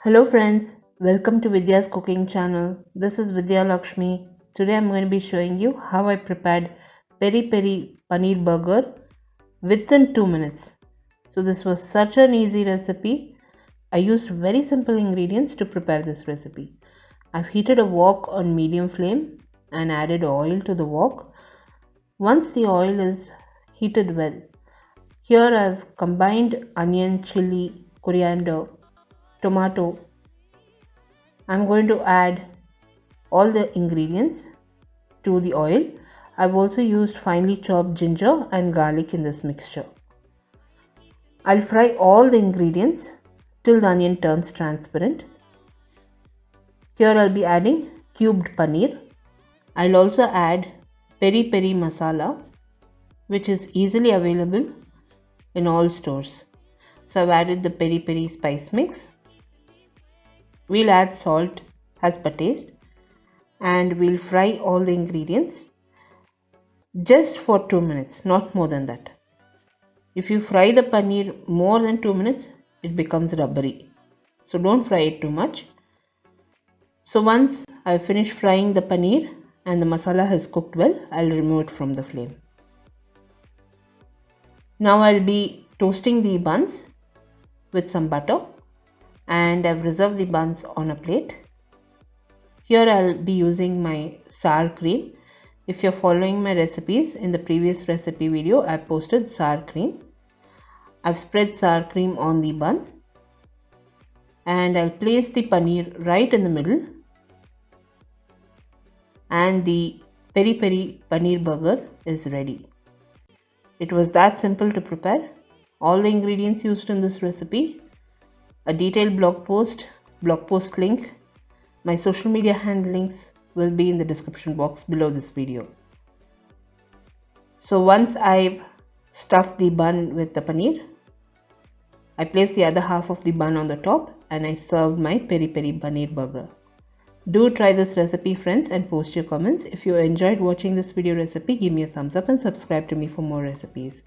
Hello friends, welcome to Vidya's cooking channel. This is Vidya Lakshmi. Today I'm going to be showing you how I prepared Peri Peri Paneer burger within 2 minutes. So this was such an easy recipe. I used very simple ingredients to prepare this recipe. I've heated a wok on medium flame and added oil to the wok. Once the oil is heated well, here I've combined onion, chili, coriander, tomato. I'm going to add all the ingredients to the oil. I've also used finely chopped ginger and garlic in this mixture. I'll fry all the ingredients till the onion turns transparent. Here I'll be adding cubed paneer. I'll also add peri peri masala, which is easily available in all stores. So I've added the peri peri spice mix. We'll add salt as per taste and we'll fry all the ingredients just for 2 minutes, not more than that. If you fry the paneer more than 2 minutes, it becomes rubbery. So don't fry it too much. So once I've finished frying the paneer and the masala has cooked well, I'll remove it from the flame. Now I'll be toasting the buns with some butter. And I've reserved the buns on a plate. Here I'll be using my sour cream. If you're following my recipes, in the previous recipe video I posted sour cream. I've spread sour cream on the bun and I'll place the paneer right in the middle, and the peri peri paneer burger is ready. It was that simple to prepare. All the ingredients used in this recipe, a detailed blog post link, my social media handle links will be in the description box below this video. So once I've stuffed the bun with the paneer, I placed the other half of the bun on the top and I served my peri peri paneer burger. Do try this recipe friends and post your comments. If you enjoyed watching this video recipe, give me a thumbs up and subscribe to me for more recipes.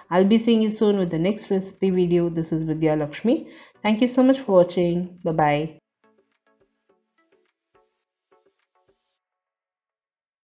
I'll be seeing you soon with the next recipe video. This is Vidya Lakshmi. Thank you so much for watching. Bye bye.